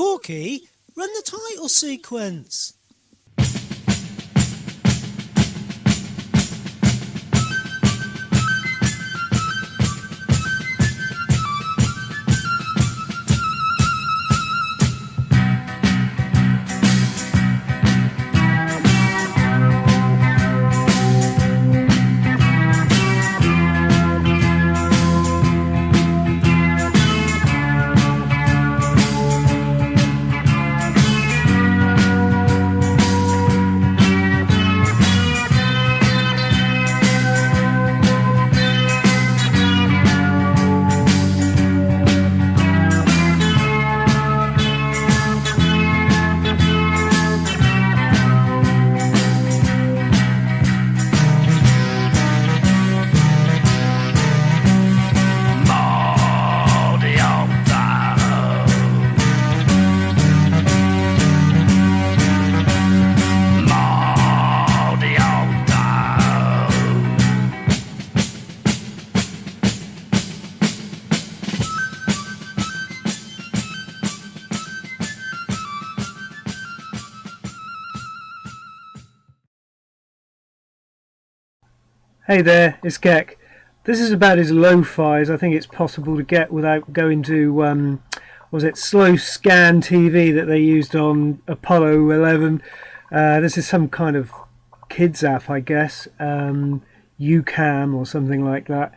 Corky, run the title sequence. Hey there, it's Kek. This is about as lo-fi as I think it's possible to get without going to, was it slow scan TV that they used on Apollo 11? This is some kind of kids app, I guess, UCam or something like that.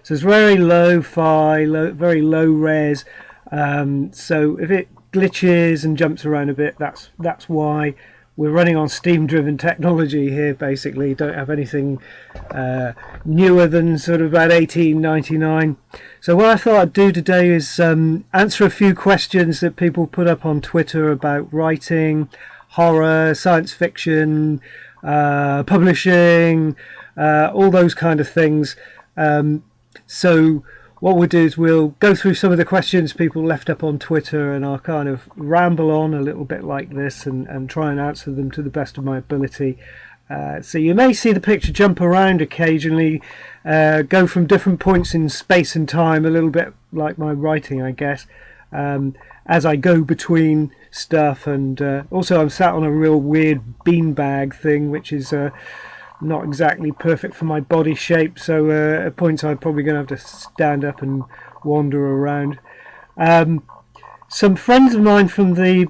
So it's very lo-fi, very low res. So if it glitches and jumps around a bit, that's why. We're running on steam-driven technology here, basically. Don't have anything newer than sort of about 1899. So what I thought I'd do today is answer a few questions that people put up on Twitter about writing, horror, science fiction, publishing, all those kind of things. So what we'll do is we'll go through some of the questions people left up on Twitter, and I'll kind of ramble on a little bit like this and try and answer them to the best of my ability. So you may see the picture jump around occasionally, go from different points in space and time, a little bit like my writing, I guess, as I go between stuff. And also I'm sat on a real weird beanbag thing, which is not exactly perfect for my body shape, so at points I'm probably going to have to stand up and wander around. Some friends of mine from the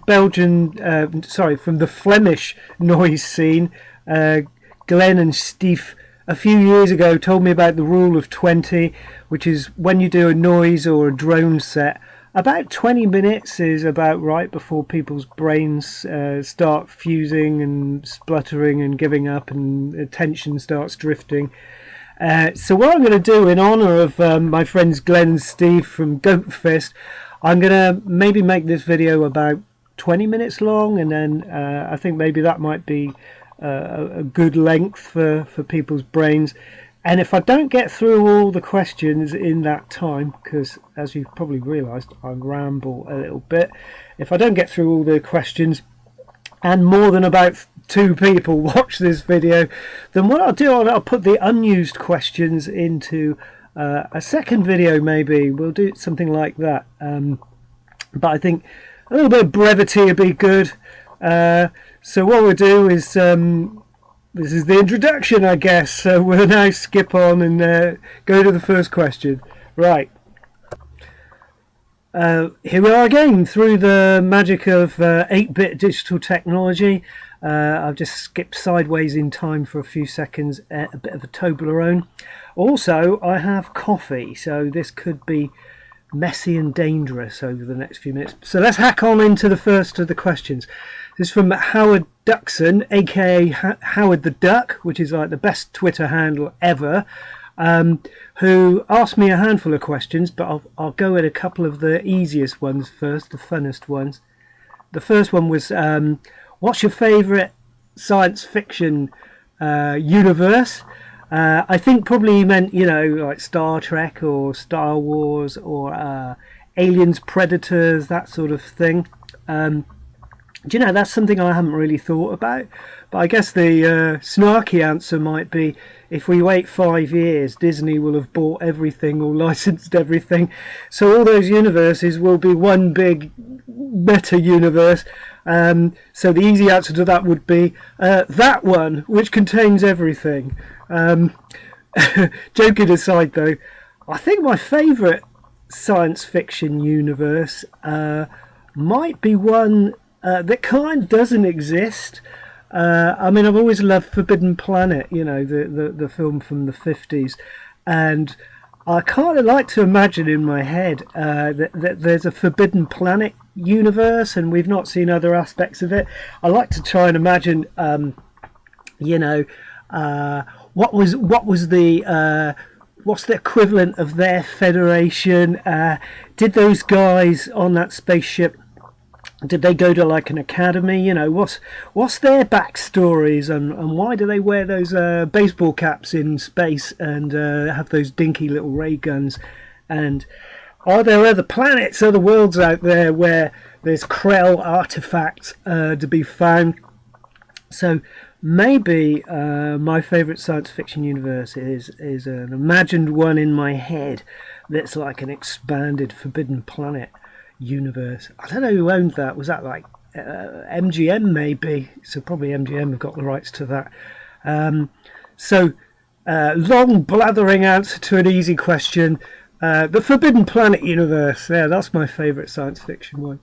from the Flemish noise scene, Glenn and Steve, a few years ago told me about the rule of 20, which is when you do a noise or a drone set, about 20 minutes is about right before people's brains start fusing and spluttering and giving up, and attention starts drifting. So what I'm going to do in honour of my friends Glenn and Steve from Goat Fist, I'm going to maybe make this video about 20 minutes long, and then I think maybe that might be a good length for people's brains. And if I don't get through all the questions in that time, because as you've probably realised, I ramble a little bit. If I don't get through all the questions, and more than about 2 people watch this video, then what I'll do, I'll put the unused questions into a second video maybe. We'll do something like that. But I think a little bit of brevity would be good. So what we'll do is... this is the introduction, I guess, so we'll now skip on and go to the first question. Right. Here we are again, through the magic of 8-bit digital technology. I've just skipped sideways in time for a few seconds, a bit of a Toblerone. Also, I have coffee, so this could be messy and dangerous over the next few minutes. So let's hack on into the first of the questions. This is from Howard Duckson, aka Howard the Duck, which is like the best Twitter handle ever, who asked me a handful of questions, but I'll go at a couple of the easiest ones first, the funnest ones. The first one was, what's your favourite science fiction universe? I think probably he meant, you know, like Star Trek or Star Wars or Aliens, Predators, that sort of thing. Do you know, that's something I haven't really thought about, but I guess the snarky answer might be, if we wait 5 years, Disney will have bought everything or licensed everything, so all those universes will be one big meta universe. So the easy answer to that would be that one, which contains everything. Joking aside, though, I think my favourite science fiction universe might be one that kind of doesn't exist. I mean, I've always loved Forbidden Planet, you know, the film from the 50s, and I kind of like to imagine in my head that there's a Forbidden Planet universe, and we've not seen other aspects of it. I like to try and imagine, you know, what's the equivalent of their federation? Did those guys on that spaceship, did they go to like an academy? You know, what's their backstories, and why do they wear those baseball caps in space and have those dinky little ray guns? And are there other planets, other worlds out there where there's Krell artifacts to be found? So maybe my favourite science fiction universe is an imagined one in my head that's like an expanded Forbidden Planet universe. I don't know who owned that. Was that like MGM maybe? So probably MGM have got the rights to that. Long blathering answer to an easy question. The Forbidden Planet universe. Yeah, that's my favourite science fiction one.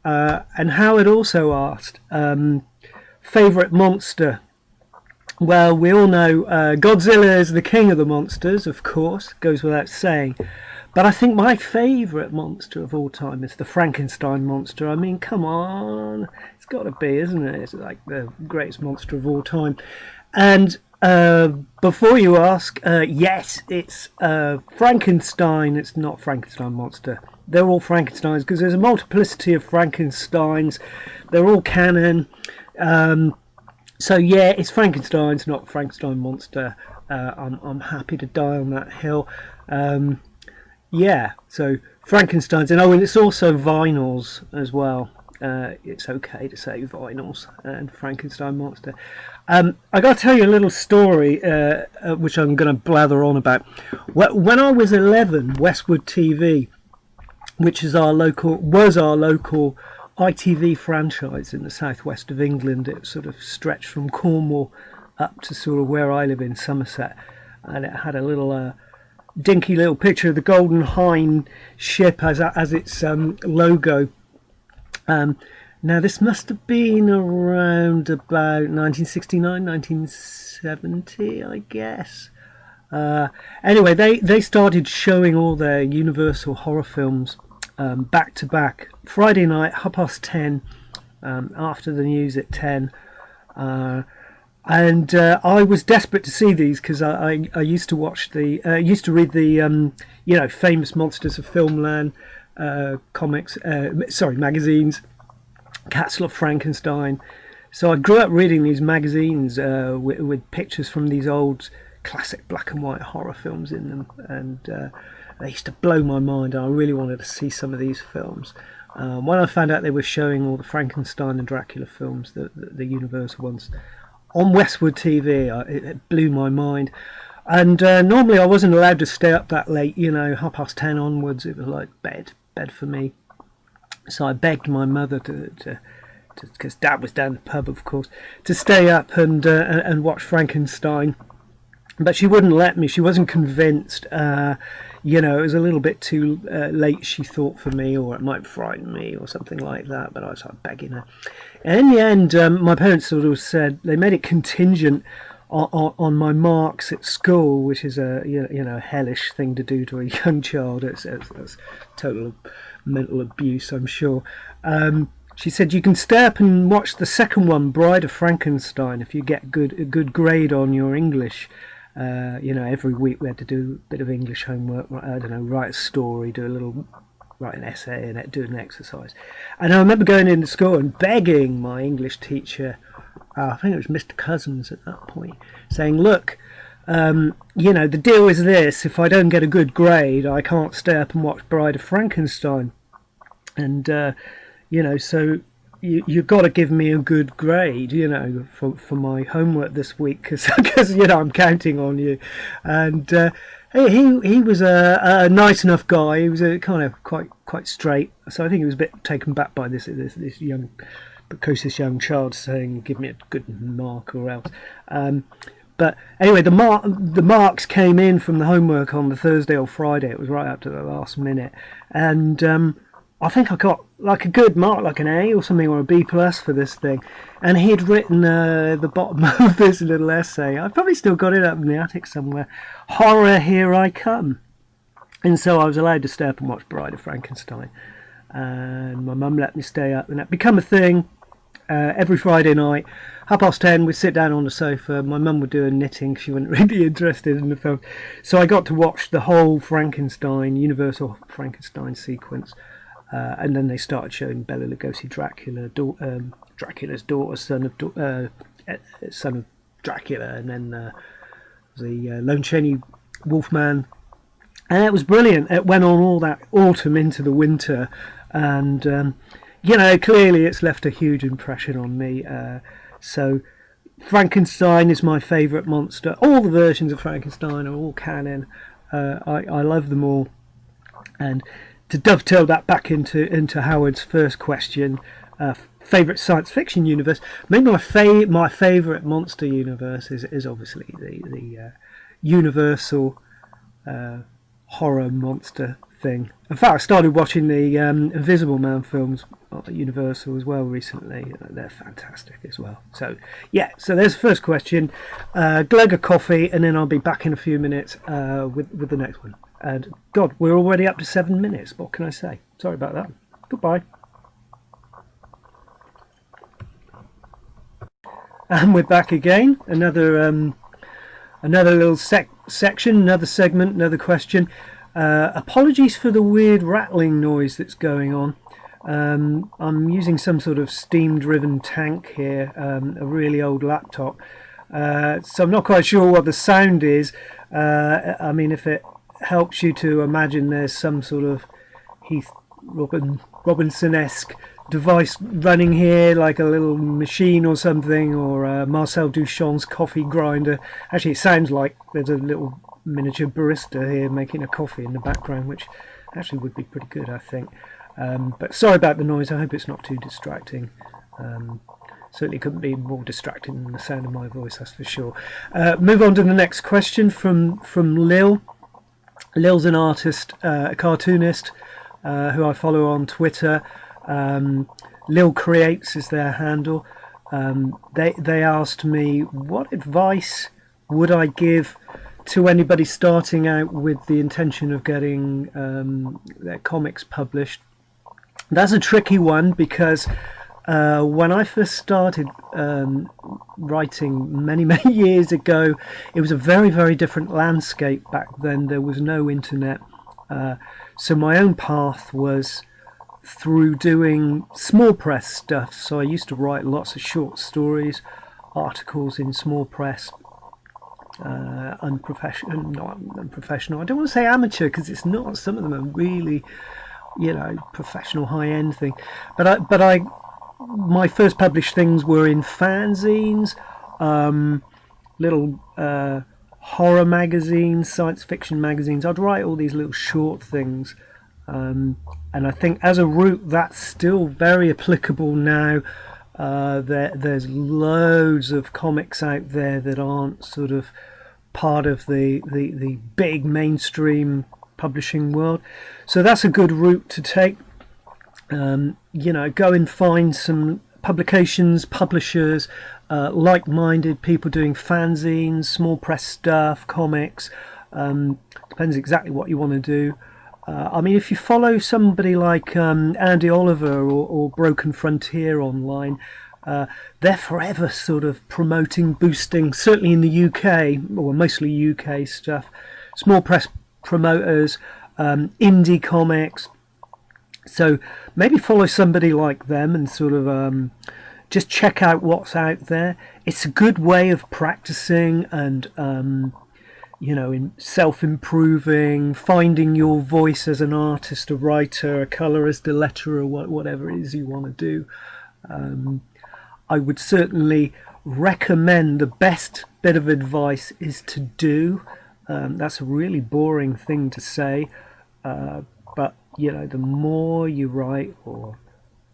And Howard also asked, favourite monster. Well, we all know Godzilla is the king of the monsters, of course, goes without saying. But I think my favourite monster of all time is the Frankenstein monster. I mean, come on. It's got to be, isn't it? It's like the greatest monster of all time. And before you ask, yes, it's Frankenstein. It's not Frankenstein monster. They're all Frankensteins because there's a multiplicity of Frankensteins. They're all canon. So yeah, it's Frankenstein. It's not Frankenstein monster. I'm happy to die on that hill. Yeah, so Frankenstein's, and it's also vinyls as well. It's okay to say vinyls and Frankenstein monster. I got to tell you a little story, which I'm going to blather on about. When I was 11, Westwood TV, which is was our local ITV franchise in the southwest of England. It sort of stretched from Cornwall up to sort of where I live in Somerset, and it had a little dinky little picture of the Golden Hind ship as its logo. Now this must have been around about 1969, 1970, I guess. Anyway, they started showing all their Universal horror films back to back. Friday night, 10:30, after the news at 10. And I was desperate to see these because I used to watch used to read the famous Monsters of Filmland magazines, Castle of Frankenstein. So I grew up reading these magazines with pictures from these old classic black and white horror films in them, and they used to blow my mind. I really wanted to see some of these films. When I found out they were showing all the Frankenstein and Dracula films, the Universal ones, on Westwood TV, it blew my mind. And normally I wasn't allowed to stay up that late, 10:30 onwards. It was like bed for me. So I begged my mother to because Dad was down the pub, of course, to stay up and watch Frankenstein. But she wouldn't let me. She wasn't convinced. It was a little bit too late, she thought, for me, or it might frighten me or something like that. But I was like begging her. And in the end, my parents sort of said they made it contingent on my marks at school, which is a hellish thing to do to a young child. It's total mental abuse, I'm sure. She said you can stay up and watch the second one, Bride of Frankenstein, if you get a good grade on your English. Every week we had to do a bit of English homework. Write a story, write an essay, and do an exercise. And I remember going into school and begging my English teacher, I think it was Mr. Cousins at that point, saying, look, the deal is this: if I don't get a good grade, I can't stay up and watch Bride of Frankenstein. And so you've got to give me a good grade, for my homework this week, because I'm counting on you. And He was a nice enough guy. He was a kind of quite straight. So I think he was a bit taken back by this young, precocious young child saying, "Give me a good mark or else." But anyway, the marks came in from the homework on the Thursday or Friday. It was right up to the last minute, and I think I got like a good mark, like an A or something, or a B plus for this thing. And he'd written the bottom of this little essay. I've probably still got it up in the attic somewhere. "Horror, here I come." And so I was allowed to stay up and watch Bride of Frankenstein. And my mum let me stay up, and that became a thing. Every Friday night, 10:30, we'd sit down on the sofa. My mum would do her knitting. She wasn't really interested in the film. So I got to watch the whole Frankenstein, Universal Frankenstein sequence. And then they started showing Bela Lugosi Dracula, Dracula's daughter, son of Dracula, and then the Lon Chaney Wolfman. And it was brilliant. It went on all that autumn into the winter, and clearly it's left a huge impression on me. So Frankenstein is my favourite monster. All the versions of Frankenstein are all canon. I love them all. And to dovetail that back into Howard's first question, favourite science fiction universe. Maybe my favourite monster universe is obviously the Universal horror monster thing. In fact, I started watching the Invisible Man films at Universal as well recently. They're fantastic as well. So yeah, so there's the first question. Glug of coffee, and then I'll be back in a few minutes with the next one. And God, we're already up to 7 minutes. What can I say? Sorry about that. Goodbye. And we're back again. Another little section, another segment, another question. Apologies for the weird rattling noise that's going on. I'm using some sort of steam-driven tank here, a really old laptop. So I'm not quite sure what the sound is. I mean, if it helps you to imagine there's some sort of Heath Robinson-esque device running here, like a little machine or something, or Marcel Duchamp's coffee grinder. Actually, it sounds like there's a little miniature barista here making a coffee in the background, which actually would be pretty good, I think. But sorry about the noise. I hope it's not too distracting. Certainly couldn't be more distracting than the sound of my voice, that's for sure. Move on to the next question from Lil. Lil's an artist, a cartoonist who I follow on Twitter. Lil Creates is their handle. They asked me, what advice would I give to anybody starting out with the intention of getting their comics published? That's a tricky one, because when I first started writing many years ago, it was a very different landscape back then. There was no internet. So my own path was through doing small press stuff. So I used to write lots of short stories, articles in small press, not unprofessional. I don't want to say amateur, because it's not. Some of them are really, professional high-end thing. But my first published things were in fanzines, little horror magazines, science fiction magazines. I'd write all these little short things, and I think as a route that's still very applicable now. There's loads of comics out there that aren't sort of part of the big mainstream publishing world, so that's a good route to take. Go and find some publications, publishers, like-minded people doing fanzines, small press stuff, comics. Depends exactly what you want to do. I mean, if you follow somebody like Andy Oliver or Broken Frontier online, they're forever sort of promoting, boosting, certainly in the UK, or mostly UK stuff, small press promoters, indie comics. So maybe follow somebody like them and sort of just check out what's out there. It's a good way of practicing and in self-improving, finding your voice as an artist, a writer, a colorist, a letterer, whatever it is you want to do. I would certainly recommend, the best bit of advice is to do. That's a really boring thing to say, but you know, the more you write or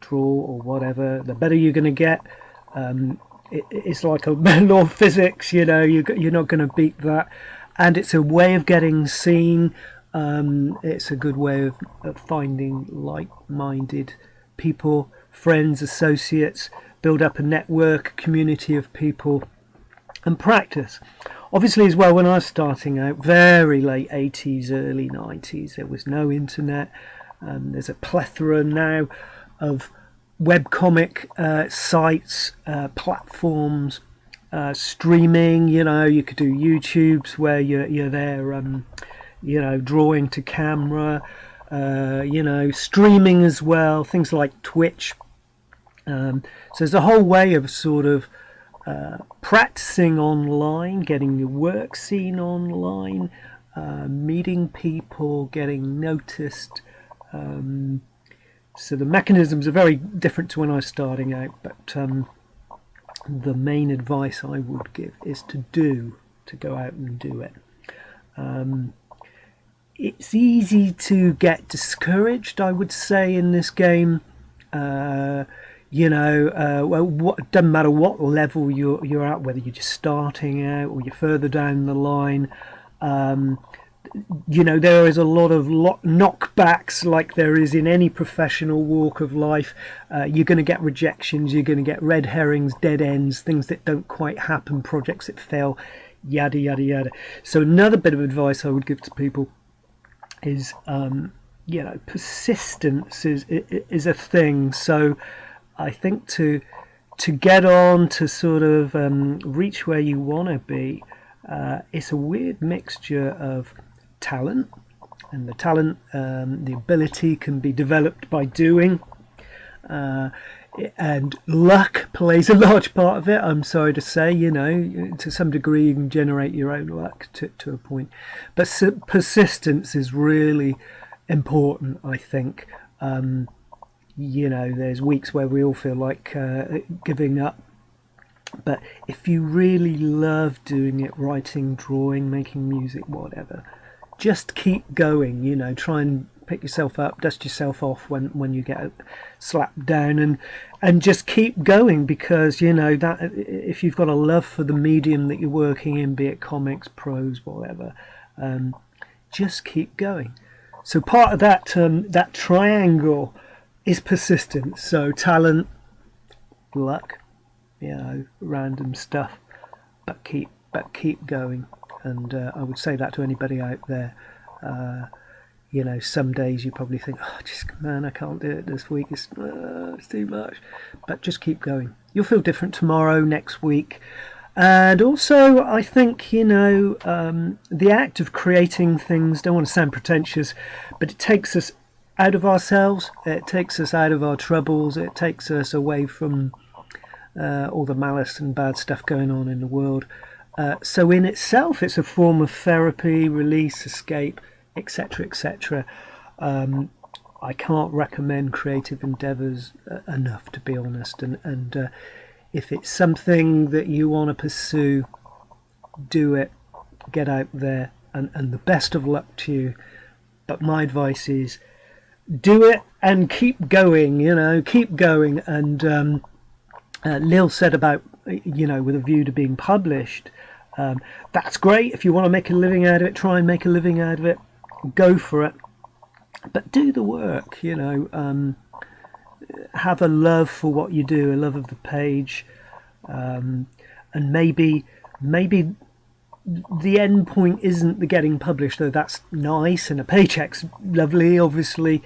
draw or whatever, the better you're going to get. It's like a law of physics, you know, you're not going to beat that. And it's a way of getting seen. It's a good way of finding like-minded people, friends, associates, build up a network, a community of people, and practice. Obviously as well, when I was starting out, very late 80s, early 90s, there was no internet. There's a plethora now of webcomic sites, platforms, streaming. You know, you could do YouTubes where you're there, you know, drawing to camera, you know, streaming as well, things like Twitch. So there's a whole way of sort of practicing online, getting your work seen online, meeting people, getting noticed. So the mechanisms are very different to when I was starting out, but the main advice I would give is to go out and do it. It's easy to get discouraged, I would say, in this game. You know, well, doesn't matter what level you're at, whether you're just starting out or you're further down the line. You know, there is a lot of knockbacks, like there is in any professional walk of life. You're going to get rejections, you're going to get red herrings, dead ends, things that don't quite happen, projects that fail, yada yada yada. So another bit of advice I would give to people is, you know, persistence is a thing. So I think to get on, to sort of reach where you want to be, it's a weird mixture of talent, and the ability can be developed by doing, and luck plays a large part of it. I'm sorry to say, you know, to some degree you can generate your own luck to a point, but persistence is really important, I think. You know, there's weeks where we all feel like giving up, but if you really love doing it, writing, drawing, making music, whatever, just keep going. You know, try and pick yourself up, dust yourself off when you get slapped down, and just keep going, because you know that if you've got a love for the medium that you're working in, be it comics, prose, whatever, just keep going. So part of that that triangle is persistence. So talent, luck, you know, random stuff, but keep going. And I would say that to anybody out there. You know, some days you probably think, oh, man, I can't do it this week. It's too much. But just keep going. You'll feel different tomorrow, next week. And also, I think, you know, the act of creating things, don't want to sound pretentious, but it takes us out of ourselves. It takes us out of our troubles. It takes us away from all the malice and bad stuff going on in the world. So in itself, it's a form of therapy, release, escape, etc., etc. I can't recommend creative endeavours enough, to be honest. And if it's something that you want to pursue, do it, get out there, and the best of luck to you. But my advice is, do it and keep going, you know, keep going. And Lil said about, you know, with a view to being published, that's great. If you want to make a living out of it, try and make a living out of it, go for it, but do the work, you know. Have a love for what you do, a love of the page, and maybe the end point isn't the getting published, though that's nice and a paycheck's lovely, obviously,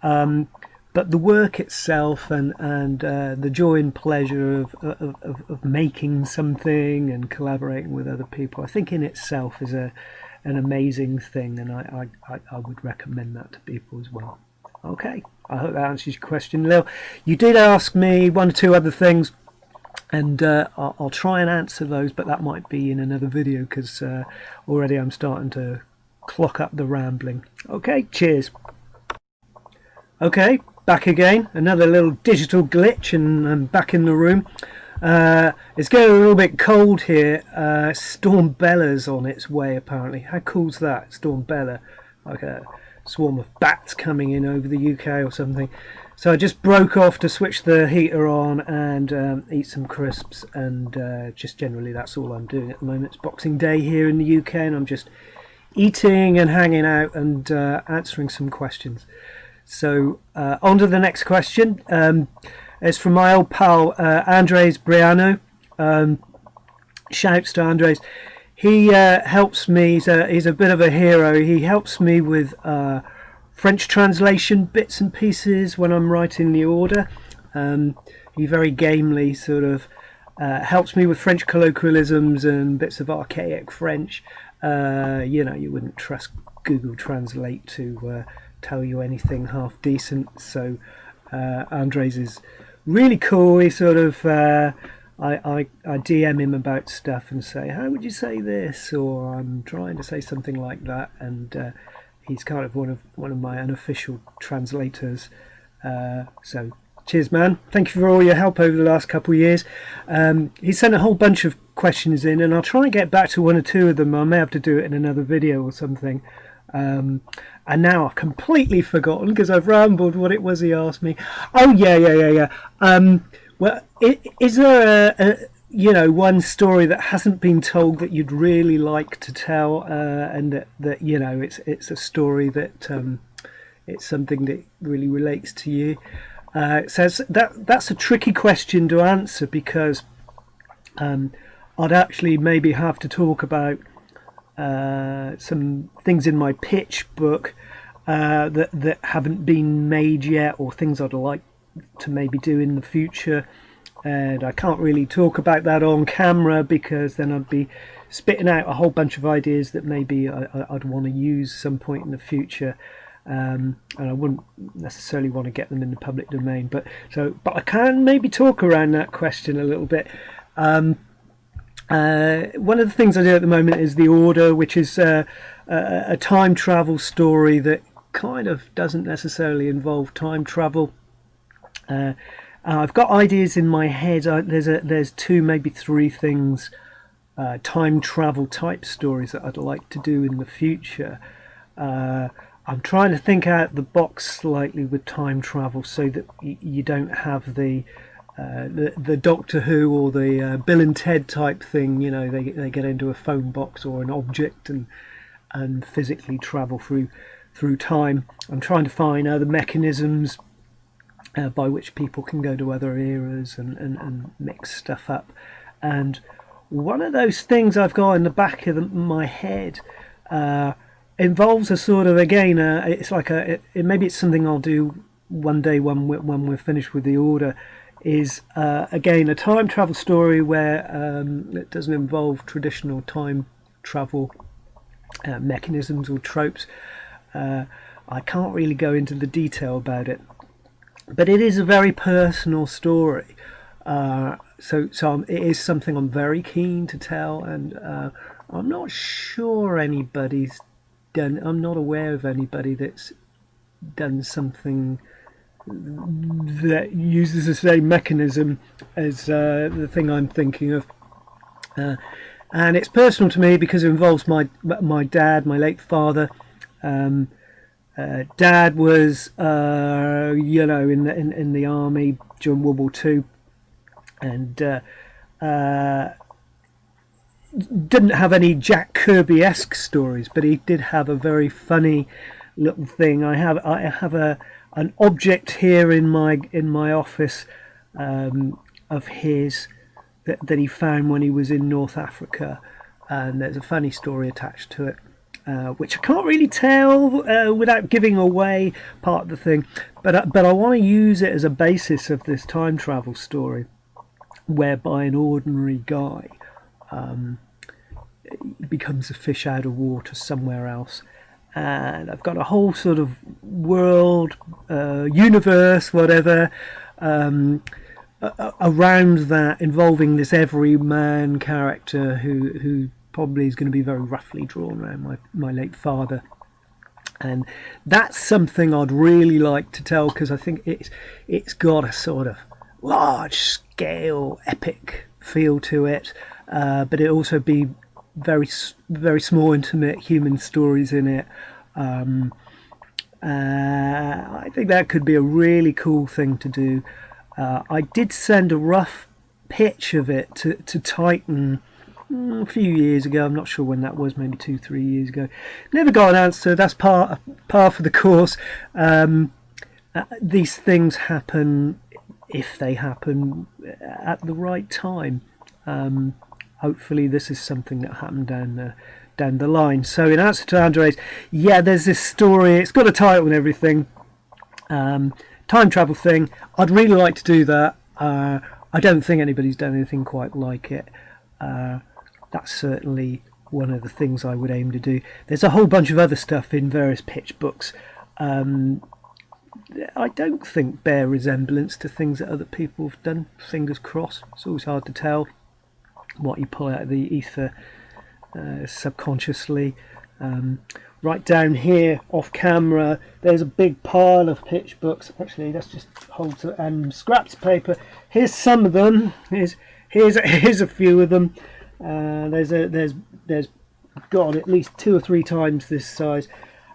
but the work itself and the joy and pleasure of making something and collaborating with other people, I think in itself is an amazing thing, and I would recommend that to people as well. Okay, I hope that answers your question, Lil. You did ask me one or two other things, and I'll try and answer those, but that might be in another video, because already I'm starting to clock up the rambling. Okay, cheers. Okay, back again. Another little digital glitch, and I'm back in the room. It's getting a little bit cold here. Storm Bella's on its way, apparently. How cool's that? Storm Bella. Like a swarm of bats coming in over the UK or something. So I just broke off to switch the heater on and eat some crisps, and just generally that's all I'm doing at the moment. It's Boxing Day here in the UK, and I'm just eating and hanging out and answering some questions. So on to the next question. It's from my old pal Andres Briano. Shouts to Andres. He helps me. He's a bit of a hero. He helps me with French translation bits and pieces when I'm writing the order. He very gamely sort of helps me with French colloquialisms and bits of archaic French. You wouldn't trust Google Translate to tell you anything half decent. So Andres is really cool. He sort of I DM him about stuff and say, how would you say this, or I'm trying to say something like that, and he's kind of one of my unofficial translators. So cheers, man. Thank you for all your help over the last couple of years. He sent a whole bunch of questions in, and I'll try and get back to one or two of them. I may have to do it in another video or something. And now I've completely forgotten because I've rambled what it was he asked me. Oh yeah. Well, is there a one story that hasn't been told that you'd really like to tell, and that it's a story that it's something that really relates to you? So that's a tricky question to answer, because I'd actually maybe have to talk about some things in my pitch book that haven't been made yet, or things I'd like to maybe do in the future, and I can't really talk about that on camera, because then I'd be spitting out a whole bunch of ideas that maybe I'd want to use some point in the future, and I wouldn't necessarily want to get them in the public domain, but I can maybe talk around that question a little bit. One of the things I do at the moment is The Order, which is a time travel story that kind of doesn't necessarily involve time travel. I've got ideas in my head. There's two, maybe three things, time travel type stories that I'd like to do in the future. I'm trying to think out the box slightly with time travel, so that you don't have the Doctor Who or the Bill and Ted type thing. They get into a phone box or an object and physically travel through time. I'm trying to find other mechanisms by which people can go to other eras and mix stuff up. And one of those things I've got in the back of my head involves a sort of, again, it's like maybe it's something I'll do one day when we're finished with The Order, is again a time travel story where it doesn't involve traditional time travel mechanisms or tropes. I can't really go into the detail about it, but it is a very personal story. So it is something I'm very keen to tell, and I'm not sure anybody's done. I'm not aware of anybody that's done something that uses the same mechanism as the thing I'm thinking of. And it's personal to me because it involves my dad, my late father. Dad was, in the army during World War II, and didn't have any Jack Kirby-esque stories, but he did have a very funny little thing. I have an object here in my office of his that he found when he was in North Africa, and there's a funny story attached to it. Which I can't really tell without giving away part of the thing, but I want to use it as a basis of this time travel story, whereby an ordinary guy becomes a fish out of water somewhere else, and I've got a whole sort of world, universe, whatever, around that, involving this everyman character who probably is going to be very roughly drawn around my late father, and that's something I'd really like to tell, because I think it's got a sort of large scale epic feel to it, but it also be very small, intimate human stories in it. I think that could be a really cool thing to do. I did send a rough pitch of it to Titan a few years ago. I'm not sure when that was, maybe 2-3 years ago. Never got an answer. That's par for the course. These things happen if they happen at the right time. Hopefully this is something that happened down the line. So in answer to Andres, yeah, there's this story. It's got a title and everything. Time travel thing. I'd really like to do that. I don't think anybody's done anything quite like it. That's certainly one of the things I would aim to do. There's a whole bunch of other stuff in various pitch books. I don't think bear resemblance to things that other people have done. Fingers crossed. It's always hard to tell what you pull out of the ether subconsciously. Right down here off camera there's a big pile of pitch books. Actually, let's just hold to, and scraps of paper. Here's some of them. Here's a few of them. There's God, at least 2 or 3 times this size,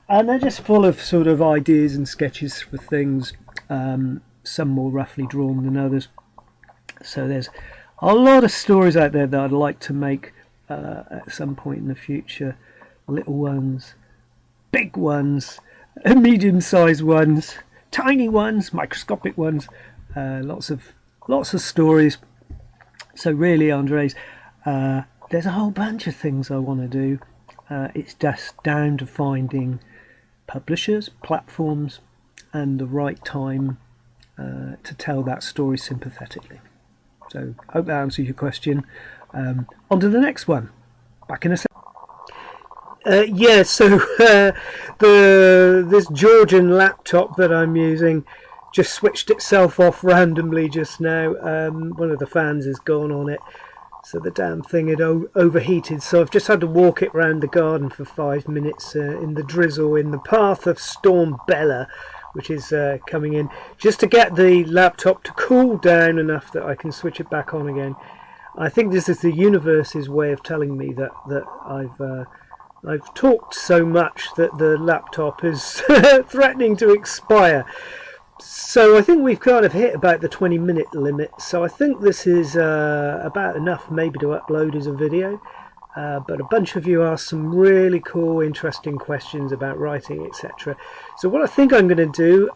and they're just full of sort of ideas and sketches for things, some more roughly drawn than others. So there's a lot of stories out there that I'd like to make at some point in the future. Little ones, big ones, medium-sized ones, tiny ones, microscopic ones, lots of stories. So really, Andres, there's a whole bunch of things I want to do. It's just down to finding publishers, platforms, and the right time to tell that story sympathetically. So hope that answers your question. On to the next one. Back in a second. This Georgian laptop that I'm using just switched itself off randomly just now. One of the fans has gone on it, so the damn thing had overheated. So I've just had to walk it round the garden for 5 minutes in the drizzle in the path of Storm Bella, which is coming in, just to get the laptop to cool down enough that I can switch it back on again. I think this is the universe's way of telling me that I've talked so much that the laptop is threatening to expire. So I think we've kind of hit about the 20-minute limit. So I think this is about enough maybe to upload as a video. But a bunch of you asked some really cool, interesting questions about writing, etc. So what I think I'm going to do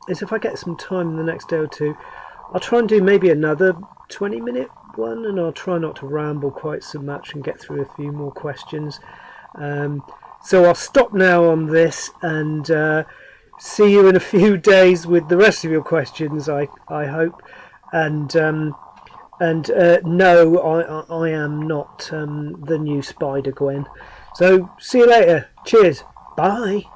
is, if I get some time in the next day or two, I'll try and do maybe another 20-minute one, and I'll try not to ramble quite so much and get through a few more questions. So I'll stop now on this and see you in a few days with the rest of your questions, I hope. And no, I am not the new Spider-Gwen. So see you later. Cheers. Bye.